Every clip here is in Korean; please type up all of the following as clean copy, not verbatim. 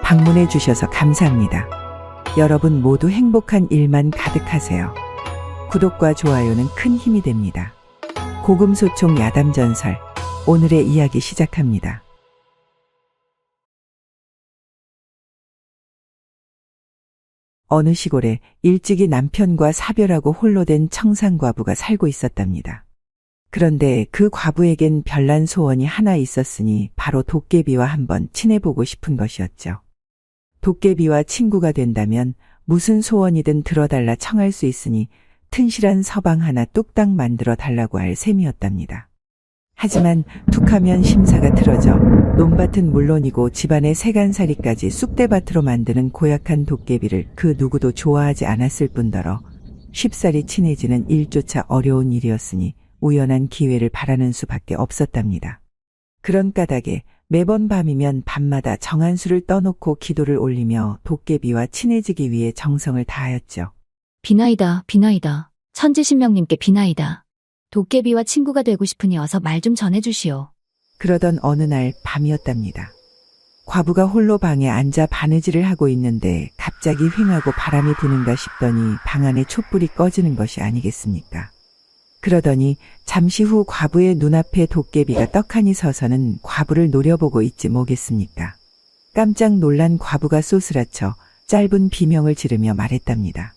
방문해 주셔서 감사합니다. 여러분 모두 행복한 일만 가득하세요. 구독과 좋아요는 큰 힘이 됩니다. 고금소총 야담전설, 오늘의 이야기 시작합니다. 어느 시골에 일찍이 남편과 사별하고 홀로 된 청산과부가 살고 있었답니다. 그런데 그 과부에겐 별난 소원이 하나 있었으니 바로 도깨비와 한번 친해보고 싶은 것이었죠. 도깨비와 친구가 된다면 무슨 소원이든 들어달라 청할 수 있으니 튼실한 서방 하나 뚝딱 만들어 달라고 할 셈이었답니다. 하지만 툭하면 심사가 틀어져 논밭은 물론이고 집안의 세간살이까지 쑥대밭으로 만드는 고약한 도깨비를 그 누구도 좋아하지 않았을 뿐더러 쉽사리 친해지는 일조차 어려운 일이었으니 우연한 기회를 바라는 수밖에 없었답니다. 그런 까닭에 매번 밤이면 밤마다 정한수를 떠놓고 기도를 올리며 도깨비와 친해지기 위해 정성을 다하였죠. 비나이다, 비나이다. 천지신명님께 비나이다. 도깨비와 친구가 되고 싶으니 어서 말 좀 전해주시오. 그러던 어느 날 밤이었답니다. 과부가 홀로 방에 앉아 바느질을 하고 있는데 갑자기 휑하고 바람이 부는가 싶더니 방 안에 촛불이 꺼지는 것이 아니겠습니까? 그러더니 잠시 후 과부의 눈앞에 도깨비가 떡하니 서서는 과부를 노려보고 있지 뭐겠습니까? 깜짝 놀란 과부가 쏘스라쳐 짧은 비명을 지르며 말했답니다.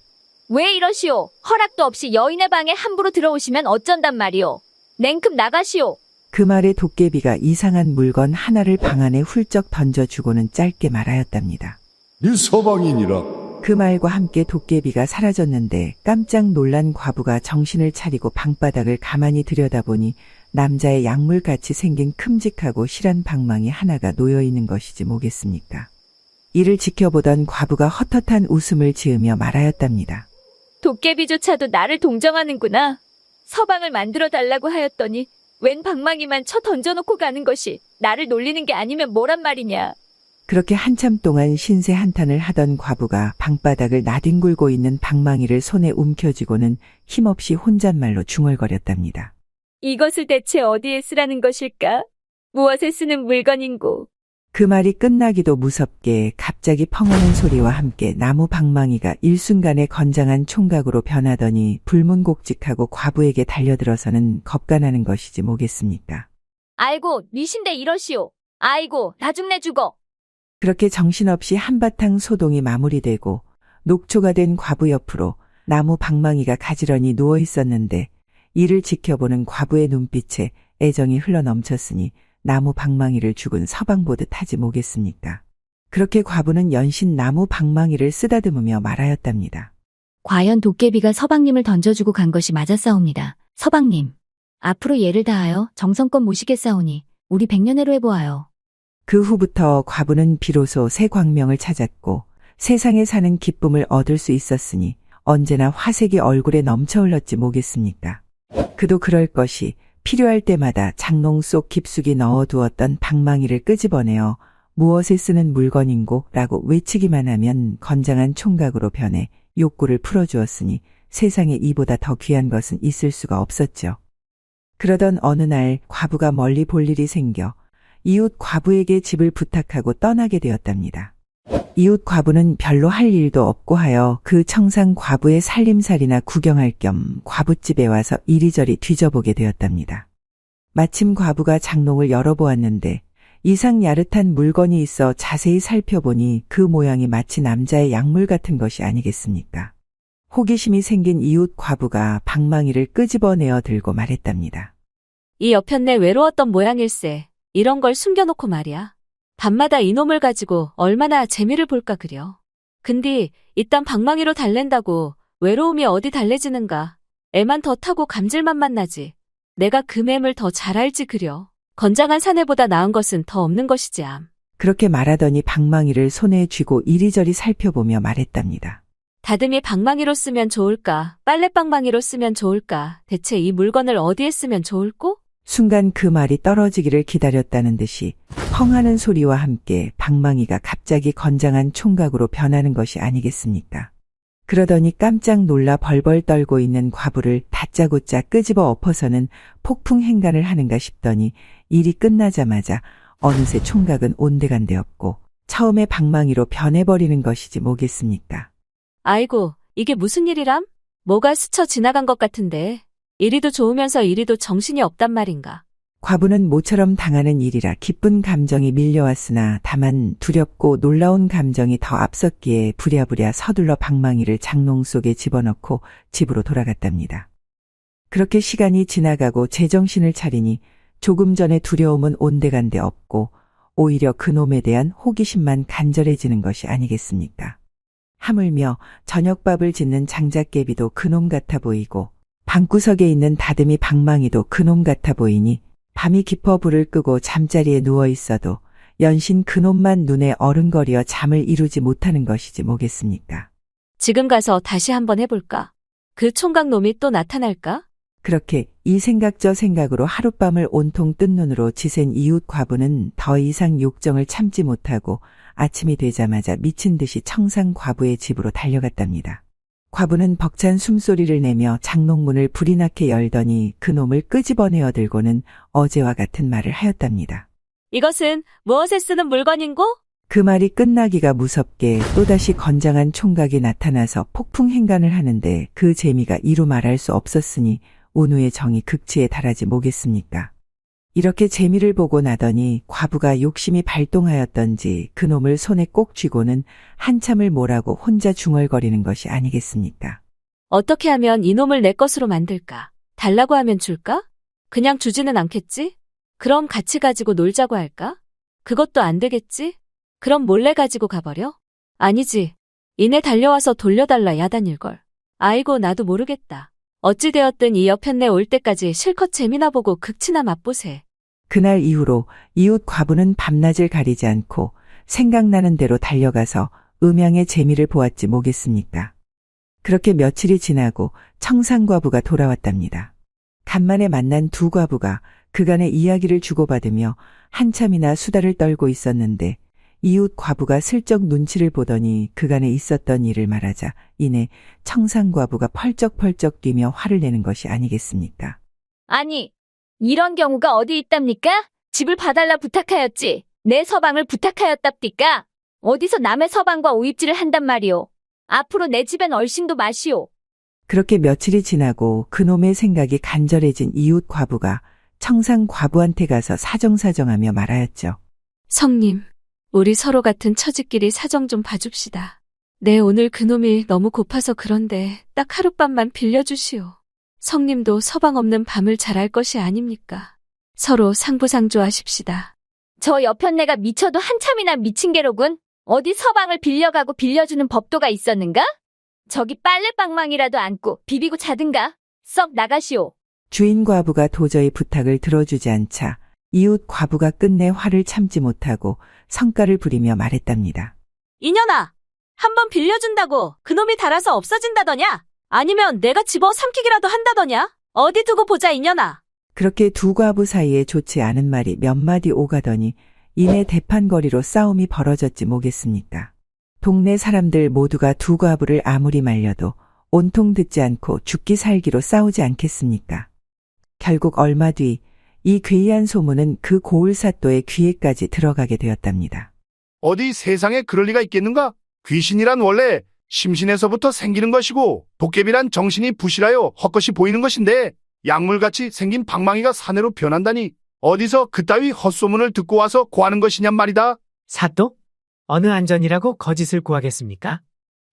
왜 이러시오? 허락도 없이 여인의 방에 함부로 들어오시면 어쩐단 말이오? 냉큼 나가시오. 그 말에 도깨비가 이상한 물건 하나를 방 안에 훌쩍 던져주고는 짧게 말하였답니다. 네 서방이니라. 그 말과 함께 도깨비가 사라졌는데 깜짝 놀란 과부가 정신을 차리고 방바닥을 가만히 들여다보니 남자의 약물같이 생긴 큼직하고 실한 방망이 하나가 놓여있는 것이지 뭐겠습니까? 이를 지켜보던 과부가 헛헛한 웃음을 지으며 말하였답니다. 도깨비조차도 나를 동정하는구나. 서방을 만들어 달라고 하였더니 웬 방망이만 쳐 던져놓고 가는 것이 나를 놀리는 게 아니면 뭐란 말이냐. 그렇게 한참 동안 신세 한탄을 하던 과부가 방바닥을 나뒹굴고 있는 방망이를 손에 움켜쥐고는 힘없이 혼잣말로 중얼거렸답니다. 이것을 대체 어디에 쓰라는 것일까? 무엇에 쓰는 물건인고. 그 말이 끝나기도 무섭게 갑자기 펑하는 소리와 함께 나무 방망이가 일순간에 건장한 총각으로 변하더니 불문곡직하고 과부에게 달려들어서는 겁가나는 것이지 뭐겠습니까? 아이고, 니신데 이러시오. 아이고, 나중내 죽어. 그렇게 정신없이 한바탕 소동이 마무리되고 녹초가 된 과부 옆으로 나무 방망이가 가지런히 누워 있었는데 이를 지켜보는 과부의 눈빛에 애정이 흘러넘쳤으니 나무 방망이를 죽은 서방 보듯 하지 뭐겠습니까? 그렇게 과부는 연신 나무 방망이를 쓰다듬으며 말하였답니다. 과연 도깨비가 서방님을 던져주고 간 것이 맞았사옵니다. 서방님, 앞으로 예를 다하여 정성껏 모시겠사오니 우리 백년해로 해보아요. 그 후부터 과부는 비로소 새 광명을 찾았고 세상에 사는 기쁨을 얻을 수 있었으니 언제나 화색이 얼굴에 넘쳐 흘렀지 뭐겠습니까? 그도 그럴 것이 필요할 때마다 장롱 속 깊숙이 넣어두었던 방망이를 끄집어내어 무엇에 쓰는 물건인고 라고 외치기만 하면 건장한 총각으로 변해 욕구를 풀어주었으니 세상에 이보다 더 귀한 것은 있을 수가 없었죠. 그러던 어느 날 과부가 멀리 볼 일이 생겨 이웃 과부에게 집을 부탁하고 떠나게 되었답니다. 이웃 과부는 별로 할 일도 없고 하여 그 청상 과부의 살림살이나 구경할 겸 과부집에 와서 이리저리 뒤져보게 되었답니다. 마침 과부가 장롱을 열어보았는데 이상 야릇한 물건이 있어 자세히 살펴보니 그 모양이 마치 남자의 약물 같은 것이 아니겠습니까? 호기심이 생긴 이웃 과부가 방망이를 끄집어내어 들고 말했답니다. 이 여편네 외로웠던 모양일세. 이런 걸 숨겨놓고 말이야. 밤마다 이놈을 가지고 얼마나 재미를 볼까 그려. 근데 이딴 방망이로 달랜다고 외로움이 어디 달래지는가. 애만 더 타고 감질만 나지. 내가 그 맴을 더 잘 알지 그려. 건장한 사내보다 나은 것은 더 없는 것이지 암. 그렇게 말하더니 방망이를 손에 쥐고 이리저리 살펴보며 말했답니다. 다듬이 방망이로 쓰면 좋을까? 빨래방망이로 쓰면 좋을까? 대체 이 물건을 어디에 쓰면 좋을꼬? 순간 그 말이 떨어지기를 기다렸다는 듯이 펑하는 소리와 함께 방망이가 갑자기 건장한 총각으로 변하는 것이 아니겠습니까? 그러더니 깜짝 놀라 벌벌 떨고 있는 과부를 다짜고짜 끄집어 엎어서는 폭풍행간을 하는가 싶더니 일이 끝나자마자 어느새 총각은 온데간데 없고 처음에 방망이로 변해버리는 것이지 뭐겠습니까? 아이고, 이게 무슨 일이람? 뭐가 스쳐 지나간 것 같은데. 이리도 좋으면서 이리도 정신이 없단 말인가. 과부는 모처럼 당하는 일이라 기쁜 감정이 밀려왔으나 다만 두렵고 놀라운 감정이 더 앞섰기에 부랴부랴 서둘러 방망이를 장롱 속에 집어넣고 집으로 돌아갔답니다. 그렇게 시간이 지나가고 제정신을 차리니 조금 전에 두려움은 온데간데 없고 오히려 그놈에 대한 호기심만 간절해지는 것이 아니겠습니까? 하물며 저녁밥을 짓는 장작개비도 그놈 같아 보이고 방구석에 있는 다듬이 방망이도 그놈 같아 보이니 밤이 깊어 불을 끄고 잠자리에 누워 있어도 연신 그놈만 눈에 어른거려 잠을 이루지 못하는 것이지 뭐겠습니까? 지금 가서 다시 한번 해볼까? 그 총각 놈이 또 나타날까? 그렇게 이 생각 저 생각으로 하룻밤을 온통 뜬 눈으로 지샌 이웃 과부는 더 이상 욕정을 참지 못하고 아침이 되자마자 미친 듯이 청상 과부의 집으로 달려갔답니다. 과부는 벅찬 숨소리를 내며 장롱문을 불이 나게 열더니 그놈을 끄집어내어 들고는 어제와 같은 말을 하였답니다. 이것은 무엇에 쓰는 물건인고? 그 말이 끝나기가 무섭게 또다시 건장한 총각이 나타나서 폭풍행간을 하는데 그 재미가 이루 말할 수 없었으니 온우의 정이 극치에 달하지 뭐겠습니까? 이렇게 재미를 보고 나더니 과부가 욕심이 발동하였던지 그놈을 손에 꼭 쥐고는 한참을 뭐라고 혼자 중얼거리는 것이 아니겠습니까? 어떻게 하면 이놈을 내 것으로 만들까? 달라고 하면 줄까? 그냥 주지는 않겠지? 그럼 같이 가지고 놀자고 할까? 그것도 안 되겠지? 그럼 몰래 가지고 가버려? 아니지. 이내 달려와서 돌려달라 야단일걸. 아이고 나도 모르겠다. 어찌되었든 이 여편네 올 때까지 실컷 재미나 보고 극치나 맛보세. 그날 이후로 이웃 과부는 밤낮을 가리지 않고 생각나는 대로 달려가서 음양의 재미를 보았지 뭐겠습니까? 그렇게 며칠이 지나고 청상과부가 돌아왔답니다. 간만에 만난 두 과부가 그간의 이야기를 주고받으며 한참이나 수다를 떨고 있었는데 이웃 과부가 슬쩍 눈치를 보더니 그간에 있었던 일을 말하자 이내 청상과부가 펄쩍펄쩍 뛰며 화를 내는 것이 아니겠습니까? 아니, 이런 경우가 어디 있답니까? 집을 봐달라 부탁하였지. 내 서방을 부탁하였답디까? 어디서 남의 서방과 오입질을 한단 말이오. 앞으로 내 집엔 얼씬도 마시오. 그렇게 며칠이 지나고 그놈의 생각이 간절해진 이웃 과부가 청상 과부한테 가서 사정사정하며 말하였죠. 성님, 우리 서로 같은 처지끼리 사정 좀 봐줍시다. 내 오늘 그놈이 너무 고파서 그런데 딱 하룻밤만 빌려주시오. 성님도 서방 없는 밤을 잘할 것이 아닙니까? 서로 상부상조하십시다. 저 여편네가 미쳐도 한참이나 미친 게로군. 어디 서방을 빌려가고 빌려주는 법도가 있었는가? 저기 빨래방망이라도 안고 비비고 자든가. 썩 나가시오. 주인 과부가 도저히 부탁을 들어주지 않자 이웃 과부가 끝내 화를 참지 못하고 성깔을 부리며 말했답니다. 이년아! 한번 빌려준다고 그놈이 달아서 없어진다더냐? 아니면 내가 집어 삼키기라도 한다더냐? 어디 두고 보자 이년아! 그렇게 두 과부 사이에 좋지 않은 말이 몇 마디 오가더니 이내 대판거리로 싸움이 벌어졌지 뭐겠습니까? 동네 사람들 모두가 두 과부를 아무리 말려도 온통 듣지 않고 죽기 살기로 싸우지 않겠습니까? 결국 얼마 뒤 이 괴이한 소문은 그 고을사또의 귀에까지 들어가게 되었답니다. 어디 세상에 그럴 리가 있겠는가? 귀신이란 원래 심신에서부터 생기는 것이고 도깨비란 정신이 부실하여 헛것이 보이는 것인데 약물같이 생긴 방망이가 사내로 변한다니 어디서 그따위 헛소문을 듣고 와서 고하는 것이냔 말이다. 사또? 어느 안전이라고 거짓을 구하겠습니까?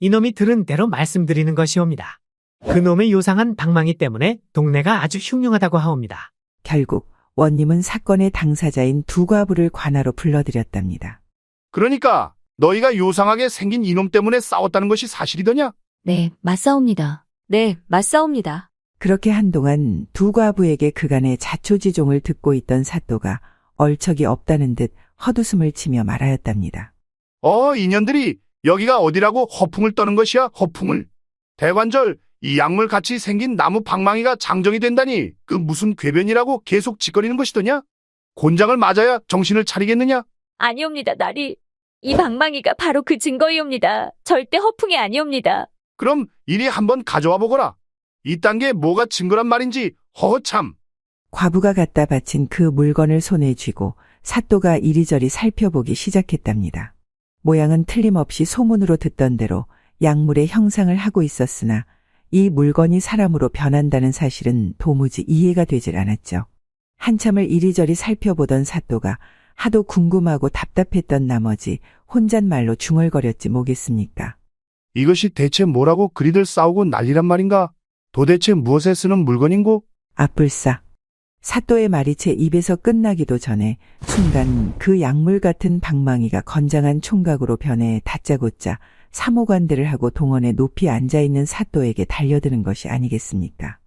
이놈이 들은 대로 말씀드리는 것이옵니다. 그놈의 요상한 방망이 때문에 동네가 아주 흉흉하다고 하옵니다. 결국 원님은 사건의 당사자인 두 과부를 관하로 불러들였답니다. 그러니까 너희가 요상하게 생긴 이놈 때문에 싸웠다는 것이 사실이더냐? 네, 맞사옵니다. 네, 맞사옵니다. 그렇게 한동안 두 과부에게 그간의 자초지종을 듣고 있던 사또가 얼척이 없다는 듯 헛웃음을 치며 말하였답니다. 인연들이 여기가 어디라고 허풍을 떠는 것이야, 허풍을. 대관절 이 약물같이 생긴 나무 방망이가 장정이 된다니 그 무슨 궤변이라고 계속 짓거리는 것이더냐? 곤장을 맞아야 정신을 차리겠느냐? 아니옵니다, 나리. 이 방망이가 바로 그 증거이옵니다. 절대 허풍이 아니옵니다. 그럼 이리 한번 가져와 보거라. 이딴 게 뭐가 증거란 말인지 허허참. 과부가 갖다 바친 그 물건을 손에 쥐고 사또가 이리저리 살펴보기 시작했답니다. 모양은 틀림없이 소문으로 듣던 대로 약물의 형상을 하고 있었으나 이 물건이 사람으로 변한다는 사실은 도무지 이해가 되질 않았죠. 한참을 이리저리 살펴보던 사또가 하도 궁금하고 답답했던 나머지 혼잣말로 중얼거렸지 뭐겠습니까. 이것이 대체 뭐라고 그리들 싸우고 난리란 말인가? 도대체 무엇에 쓰는 물건인고? 아뿔싸. 사또의 말이 제 입에서 끝나기도 전에 순간 그 약물 같은 방망이가 건장한 총각으로 변해 다짜고짜 사모관대를 하고 동원에 높이 앉아있는 사또에게 달려드는 것이 아니겠습니까?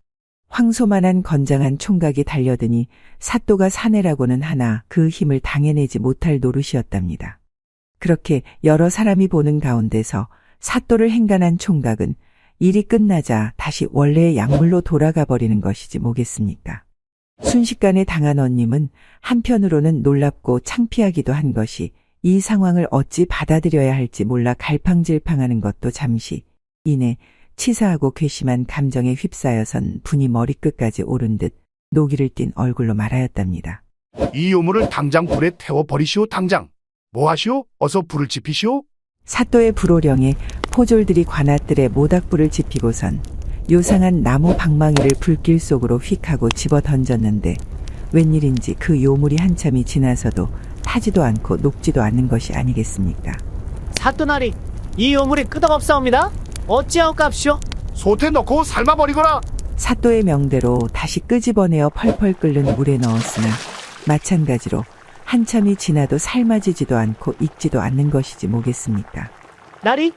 황소만한 건장한 총각이 달려드니 사또가 사내라고는 하나 그 힘을 당해내지 못할 노릇이었답니다. 그렇게 여러 사람이 보는 가운데서 사또를 행간한 총각은 일이 끝나자 다시 원래의 약물로 돌아가 버리는 것이지 뭐겠습니까? 순식간에 당한 언님은 한편으로는 놀랍고 창피하기도 한 것이 이 상황을 어찌 받아들여야 할지 몰라 갈팡질팡하는 것도 잠시 이내 치사하고 괘씸한 감정에 휩싸여선 분이 머리끝까지 오른 듯 노기를 띤 얼굴로 말하였답니다. 이 요물을 당장 불에 태워버리시오 당장. 뭐 하시오? 어서 불을 지피시오. 사또의 불호령에 포졸들이 관아뜰에 모닥불을 지피고선 요상한 나무 방망이를 불길 속으로 휙 하고 집어 던졌는데 웬일인지 그 요물이 한참이 지나서도 타지도 않고 녹지도 않는 것이 아니겠습니까? 사또나리, 이 요물이 끄덕없사옵니다. 어찌하옵갑시오? 솥에 넣고 삶아버리거라. 사또의 명대로 다시 끄집어내어 펄펄 끓는 물에 넣었으나 마찬가지로 한참이 지나도 삶아지지도 않고 익지도 않는 것이지 뭐겠습니까? 나리,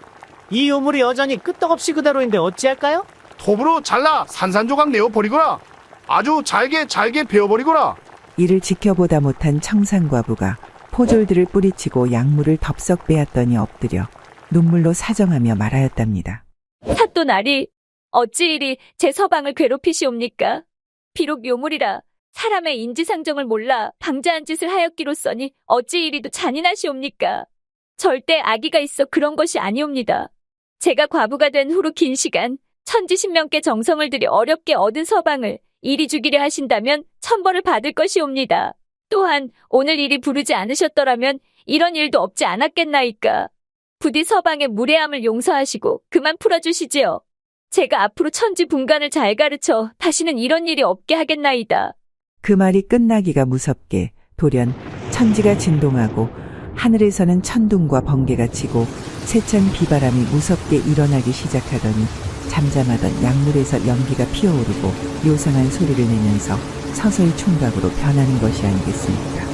이 요물이 여전히 끄떡없이 그대로인데 어찌할까요? 톱으로 잘라 산산조각 내어버리거라. 아주 잘게 베어버리거라. 이를 지켜보다 못한 청산과부가 포졸들을 뿌리치고 약물을 덥석 빼앗더니 엎드려 눈물로 사정하며 말하였답니다. 사또 나리, 어찌 이리 제 서방을 괴롭히시옵니까? 비록 요물이라 사람의 인지상정을 몰라 방자한 짓을 하였기로써니 어찌 이리도 잔인하시옵니까? 절대 악의가 있어 그런 것이 아니옵니다. 제가 과부가 된 후로 긴 시간 천지신명께 정성을 들여 어렵게 얻은 서방을 이리 죽이려 하신다면 천벌을 받을 것이옵니다. 또한 오늘 일이 부르지 않으셨더라면 이런 일도 없지 않았겠나이까. 부디 서방의 무례함을 용서하시고 그만 풀어주시지요. 제가 앞으로 천지분간을 잘 가르쳐 다시는 이런 일이 없게 하겠나이다. 그 말이 끝나기가 무섭게 돌연 천지가 진동하고 하늘에서는 천둥과 번개가 치고 세찬 비바람이 무섭게 일어나기 시작하더니 잠잠하던 약물에서 연기가 피어오르고 요상한 소리를 내면서 서서히 총각으로 변하는 것이 아니겠습니까?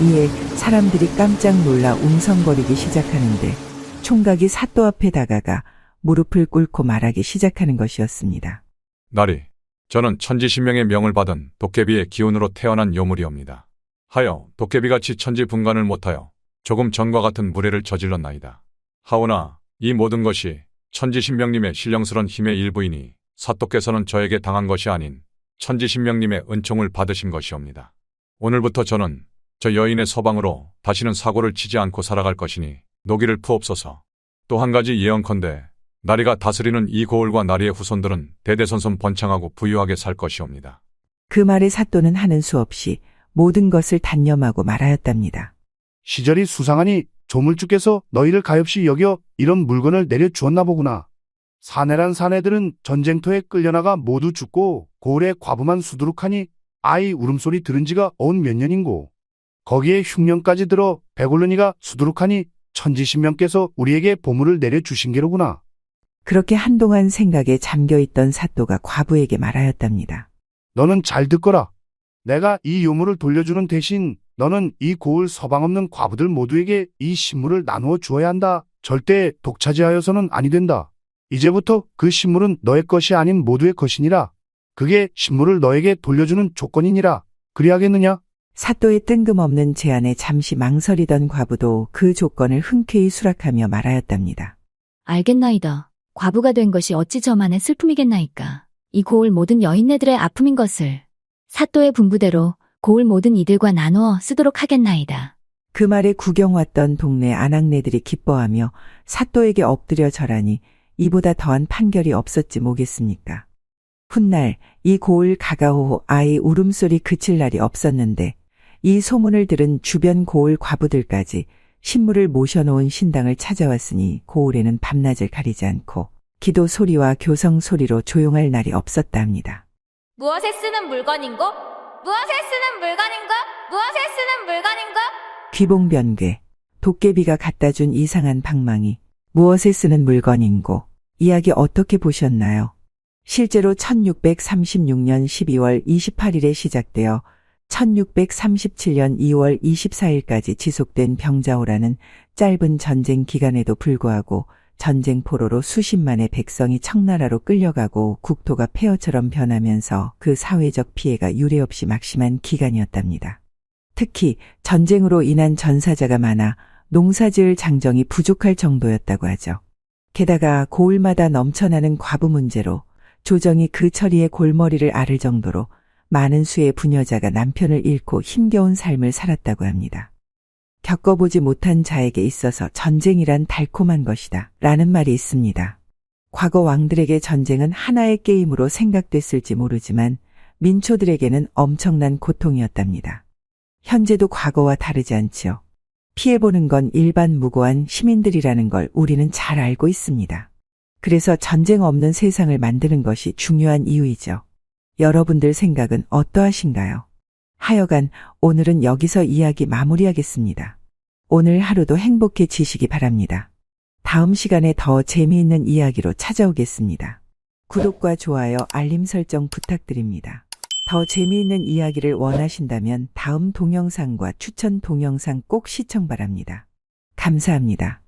이에 사람들이 깜짝 놀라 웅성거리기 시작하는데 총각이 사또 앞에 다가가 무릎을 꿇고 말하기 시작하는 것이었습니다. 나리, 저는 천지신명의 명을 받은 도깨비의 기운으로 태어난 요물이옵니다. 하여 도깨비같이 천지분간을 못하여 조금 전과 같은 무례를 저질렀나이다. 하오나 이 모든 것이 천지신명님의 신령스런 힘의 일부이니 사또께서는 저에게 당한 것이 아닌 천지신명님의 은총을 받으신 것이옵니다. 오늘부터 저는 저 여인의 서방으로 다시는 사고를 치지 않고 살아갈 것이니 노기를 푸옵소서. 또 한 가지 예언컨대 나리가 다스리는 이 고을과 나리의 후손들은 대대손손 번창하고 부유하게 살 것이옵니다. 그 말에 사또는 하는 수 없이 모든 것을 단념하고 말하였답니다. 시절이 수상하니 조물주께서 너희를 가엾이 여겨 이런 물건을 내려주었나 보구나. 사내란 사내들은 전쟁터에 끌려나가 모두 죽고 고을에 과부만 수두룩하니 아이 울음소리 들은 지가 온 몇 년인고. 거기에 흉년까지 들어 배골르니가 수두룩하니 천지신명께서 우리에게 보물을 내려주신 게로구나. 그렇게 한동안 생각에 잠겨있던 사또가 과부에게 말하였답니다. 너는 잘 듣거라. 내가 이 요물을 돌려주는 대신 너는 이 고을 서방 없는 과부들 모두에게 이 신물을 나누어 주어야 한다. 절대 독차지하여서는 아니 된다. 이제부터 그 신물은 너의 것이 아닌 모두의 것이니라. 그게 신물을 너에게 돌려주는 조건이니라. 그리하겠느냐? 사또의 뜬금없는 제안에 잠시 망설이던 과부도 그 조건을 흔쾌히 수락하며 말하였답니다. 알겠나이다. 과부가 된 것이 어찌 저만의 슬픔이겠나이까. 이 고을 모든 여인네들의 아픔인 것을 사또의 분부대로 고을 모든 이들과 나누어 쓰도록 하겠나이다. 그 말에 구경 왔던 동네 아낙네들이 기뻐하며 사또에게 엎드려 절하니 이보다 더한 판결이 없었지 뭐겠습니까. 훗날 이 고을 가가호 아이 울음소리 그칠 날이 없었는데 이 소문을 들은 주변 고을 과부들까지 신물을 모셔놓은 신당을 찾아왔으니 고을에는 밤낮을 가리지 않고 기도 소리와 교성 소리로 조용할 날이 없었다 합니다. 무엇에 쓰는 물건인고? 무엇에 쓰는 물건인고? 무엇에 쓰는 물건인고? 귀봉변괴, 도깨비가 갖다 준 이상한 방망이, 무엇에 쓰는 물건인고, 이야기 어떻게 보셨나요? 실제로 1636년 12월 28일에 시작되어 1637년 2월 24일까지 지속된 병자호라는 짧은 전쟁 기간에도 불구하고 전쟁 포로로 수십만의 백성이 청나라로 끌려가고 국토가 폐허처럼 변하면서 그 사회적 피해가 유례없이 막심한 기간이었답니다. 특히 전쟁으로 인한 전사자가 많아 농사지을 장정이 부족할 정도였다고 하죠. 게다가 고을마다 넘쳐나는 과부 문제로 조정이 그 처리에 골머리를 앓을 정도로 많은 수의 부녀자가 남편을 잃고 힘겨운 삶을 살았다고 합니다. 겪어보지 못한 자에게 있어서 전쟁이란 달콤한 것이다 라는 말이 있습니다. 과거 왕들에게 전쟁은 하나의 게임으로 생각됐을지 모르지만 민초들에게는 엄청난 고통이었답니다. 현재도 과거와 다르지 않지요. 피해보는 건 일반 무고한 시민들이라는 걸 우리는 잘 알고 있습니다. 그래서 전쟁 없는 세상을 만드는 것이 중요한 이유이죠. 여러분들 생각은 어떠하신가요? 하여간 오늘은 여기서 이야기 마무리하겠습니다. 오늘 하루도 행복해지시기 바랍니다. 다음 시간에 더 재미있는 이야기로 찾아오겠습니다. 구독과 좋아요, 알림 설정 부탁드립니다. 더 재미있는 이야기를 원하신다면 다음 동영상과 추천 동영상 꼭 시청 바랍니다. 감사합니다.